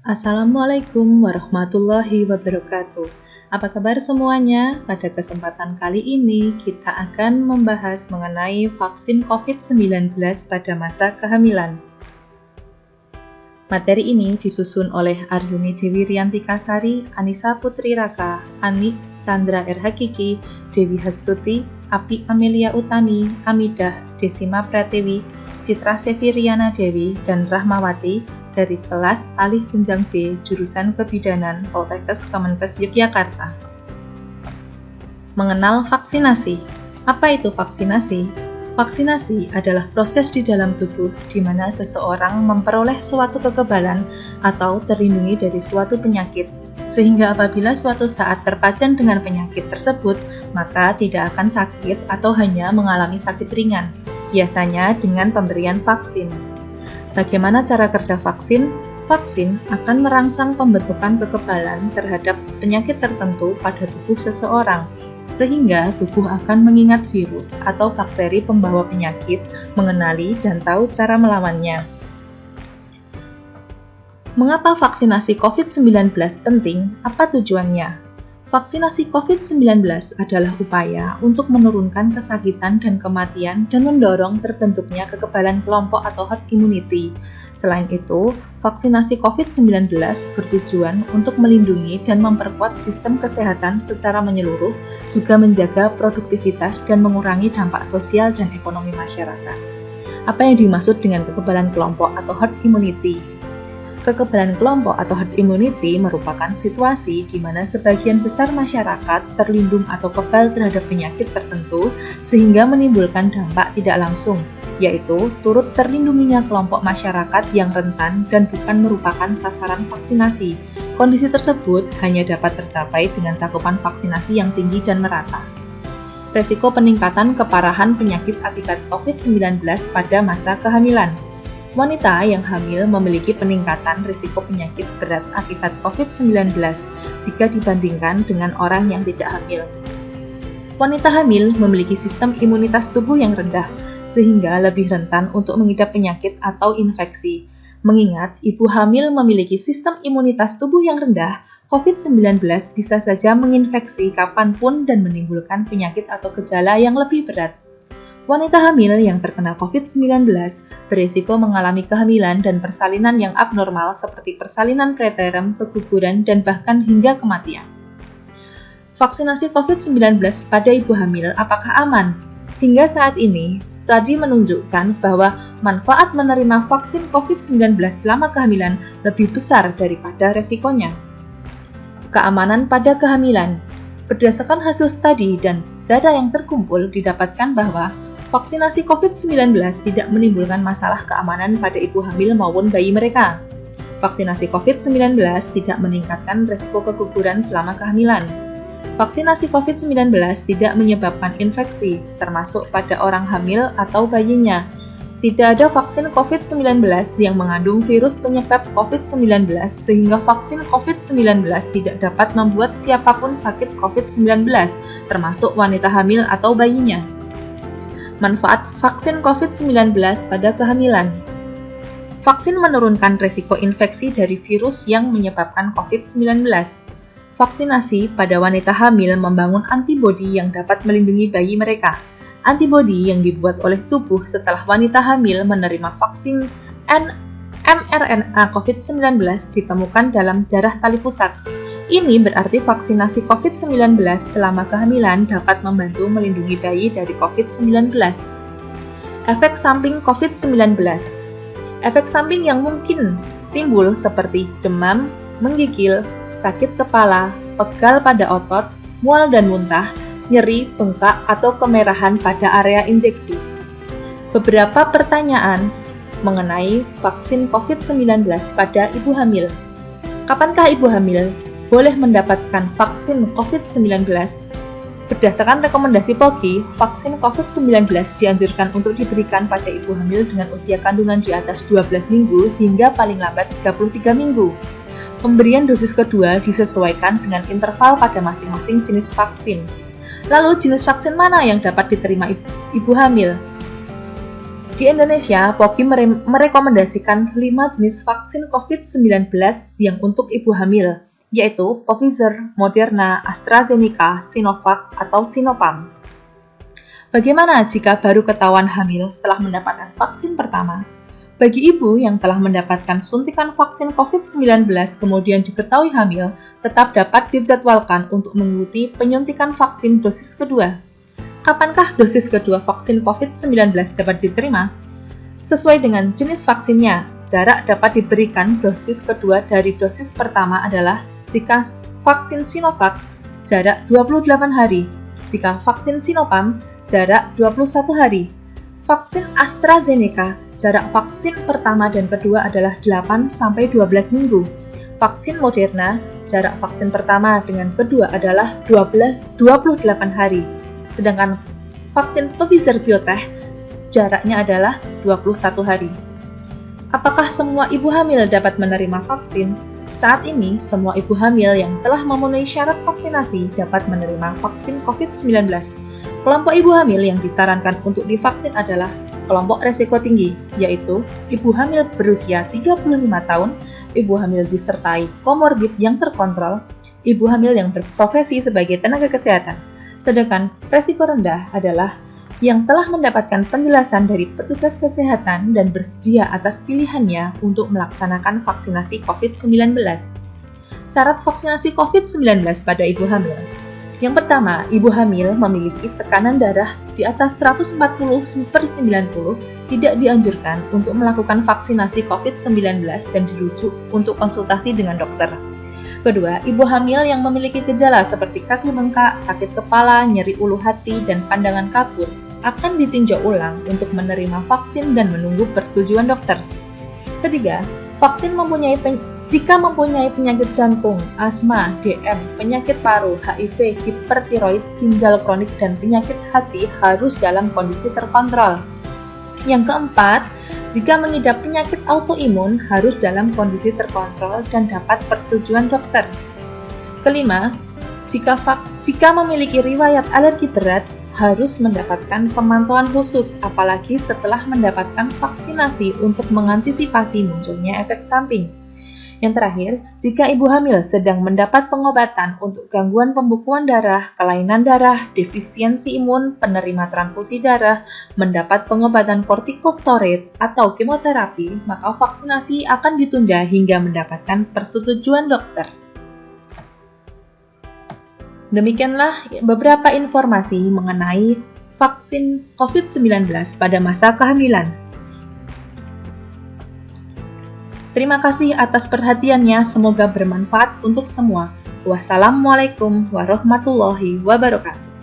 Assalamualaikum warahmatullahi wabarakatuh. Apa kabar semuanya? Pada kesempatan kali ini kita akan membahas mengenai vaksin COVID-19 pada masa kehamilan. Materi ini disusun oleh Aryuni Dewi Rianti Kasari, Anissa Putri Raka, Anik Chandra R. Hakiki, Dewi Hastuti, Api Amelia Utami, Amidah Desima Pratewi, Citra Seviriana Dewi, dan Rahmawati dari kelas Alih Jenjang B Jurusan Kebidanan Poltekkes Kemenkes Yogyakarta. Mengenal vaksinasi. Apa itu vaksinasi? Vaksinasi adalah proses di dalam tubuh di mana seseorang memperoleh suatu kekebalan atau terlindungi dari suatu penyakit, sehingga apabila suatu saat terpajan dengan penyakit tersebut, maka tidak akan sakit atau hanya mengalami sakit ringan, biasanya dengan pemberian vaksin. Bagaimana cara kerja vaksin? Vaksin akan merangsang pembentukan kekebalan terhadap penyakit tertentu pada tubuh seseorang, sehingga tubuh akan mengingat virus atau bakteri pembawa penyakit, mengenali dan tahu cara melawannya. Mengapa vaksinasi COVID-19 penting? Apa tujuannya? Vaksinasi COVID-19 adalah upaya untuk menurunkan kesakitan dan kematian dan mendorong terbentuknya kekebalan kelompok atau herd immunity. Selain itu, vaksinasi COVID-19 bertujuan untuk melindungi dan memperkuat sistem kesehatan secara menyeluruh, juga menjaga produktivitas dan mengurangi dampak sosial dan ekonomi masyarakat. Apa yang dimaksud dengan kekebalan kelompok atau herd immunity? Kekebalan kelompok atau herd immunity merupakan situasi di mana sebagian besar masyarakat terlindung atau kebal terhadap penyakit tertentu sehingga menimbulkan dampak tidak langsung, yaitu turut terlindunginya kelompok masyarakat yang rentan dan bukan merupakan sasaran vaksinasi. Kondisi tersebut hanya dapat tercapai dengan cakupan vaksinasi yang tinggi dan merata. Resiko peningkatan keparahan penyakit akibat COVID-19 pada masa kehamilan. Wanita yang hamil memiliki peningkatan risiko penyakit berat akibat COVID-19 jika dibandingkan dengan orang yang tidak hamil. Wanita hamil memiliki sistem imunitas tubuh yang rendah, sehingga lebih rentan untuk mengidap penyakit atau infeksi. Mengingat ibu hamil memiliki sistem imunitas tubuh yang rendah, COVID-19 bisa saja menginfeksi kapanpun dan menimbulkan penyakit atau gejala yang lebih berat. Wanita hamil yang terkena COVID-19 berisiko mengalami kehamilan dan persalinan yang abnormal seperti persalinan preterm, keguguran, dan bahkan hingga kematian. Vaksinasi COVID-19 pada ibu hamil apakah aman? Hingga saat ini, studi menunjukkan bahwa manfaat menerima vaksin COVID-19 selama kehamilan lebih besar daripada resikonya. Keamanan pada kehamilan. Berdasarkan hasil studi dan data yang terkumpul, didapatkan bahwa vaksinasi COVID-19 tidak menimbulkan masalah keamanan pada ibu hamil maupun bayi mereka. Vaksinasi COVID-19 tidak meningkatkan risiko keguguran selama kehamilan. Vaksinasi COVID-19 tidak menyebabkan infeksi, termasuk pada orang hamil atau bayinya. Tidak ada vaksin COVID-19 yang mengandung virus penyebab COVID-19, sehingga vaksin COVID-19 tidak dapat membuat siapapun sakit COVID-19, termasuk wanita hamil atau bayinya. Manfaat vaksin COVID-19 pada kehamilan. Vaksin menurunkan risiko infeksi dari virus yang menyebabkan COVID-19. Vaksinasi pada wanita hamil membangun antibodi yang dapat melindungi bayi mereka. Antibodi yang dibuat oleh tubuh setelah wanita hamil menerima vaksin mRNA COVID-19 ditemukan dalam darah tali pusat. Ini berarti vaksinasi COVID-19 selama kehamilan dapat membantu melindungi bayi dari COVID-19. Efek samping COVID-19. Efek samping yang mungkin timbul seperti demam, menggigil, sakit kepala, pegal pada otot, mual dan muntah, nyeri, bengkak, atau kemerahan pada area injeksi. Beberapa pertanyaan mengenai vaksin COVID-19 pada ibu hamil. Kapankah ibu hamil boleh mendapatkan vaksin COVID-19? Berdasarkan rekomendasi POGI, vaksin COVID-19 dianjurkan untuk diberikan pada ibu hamil dengan usia kandungan di atas 12 minggu hingga paling lambat 33 minggu. Pemberian dosis kedua disesuaikan dengan interval pada masing-masing jenis vaksin. Lalu, jenis vaksin mana yang dapat diterima ibu hamil? Di Indonesia, POGI merekomendasikan 5 jenis vaksin COVID-19 yang untuk ibu hamil, yaitu Pfizer, Moderna, AstraZeneca, Sinovac, atau Sinopharm. Bagaimana jika baru ketahuan hamil setelah mendapatkan vaksin pertama? Bagi ibu yang telah mendapatkan suntikan vaksin COVID-19 kemudian diketahui hamil, tetap dapat dijadwalkan untuk mengikuti penyuntikan vaksin dosis kedua. Kapankah dosis kedua vaksin COVID-19 dapat diterima? Sesuai dengan jenis vaksinnya, jarak dapat diberikan dosis kedua dari dosis pertama adalah jika vaksin Sinovac, jarak 28 hari, jika vaksin Sinopharm, jarak 21 hari. Vaksin AstraZeneca, jarak vaksin pertama dan kedua adalah 8-12 minggu. Vaksin Moderna, jarak vaksin pertama dengan kedua adalah 28 hari. Sedangkan vaksin Pfizer Biotech jaraknya adalah 21 hari. Apakah semua ibu hamil dapat menerima vaksin? Saat ini, semua ibu hamil yang telah memenuhi syarat vaksinasi dapat menerima vaksin COVID-19. Kelompok ibu hamil yang disarankan untuk divaksin adalah kelompok resiko tinggi, yaitu ibu hamil berusia 35 tahun, ibu hamil disertai komorbid yang terkontrol, ibu hamil yang berprofesi sebagai tenaga kesehatan. Sedangkan resiko rendah adalah yang telah mendapatkan penjelasan dari petugas kesehatan dan bersedia atas pilihannya untuk melaksanakan vaksinasi COVID-19. Syarat vaksinasi COVID-19 pada ibu hamil. Yang pertama, ibu hamil memiliki tekanan darah di atas 140/90 tidak dianjurkan untuk melakukan vaksinasi COVID-19 dan dirujuk untuk konsultasi dengan dokter. Kedua, ibu hamil yang memiliki gejala seperti kaki bengkak, sakit kepala, nyeri ulu hati, dan pandangan kabur akan ditinjau ulang untuk menerima vaksin dan menunggu persetujuan dokter. Ketiga, jika mempunyai penyakit jantung, asma, DM, penyakit paru, HIV, hipertiroid, ginjal kronik, dan penyakit hati harus dalam kondisi terkontrol. Yang keempat, jika mengidap penyakit autoimun harus dalam kondisi terkontrol dan dapat persetujuan dokter. Kelima, jika memiliki riwayat alergi berat, harus mendapatkan pemantauan khusus, apalagi setelah mendapatkan vaksinasi untuk mengantisipasi munculnya efek samping. Yang terakhir, jika ibu hamil sedang mendapat pengobatan untuk gangguan pembekuan darah, kelainan darah, defisiensi imun, penerima transfusi darah, mendapat pengobatan kortikosteroid atau kemoterapi, maka vaksinasi akan ditunda hingga mendapatkan persetujuan dokter. Demikianlah beberapa informasi mengenai vaksin COVID-19 pada masa kehamilan. Terima kasih atas perhatiannya, semoga bermanfaat untuk semua. Wassalamualaikum warahmatullahi wabarakatuh.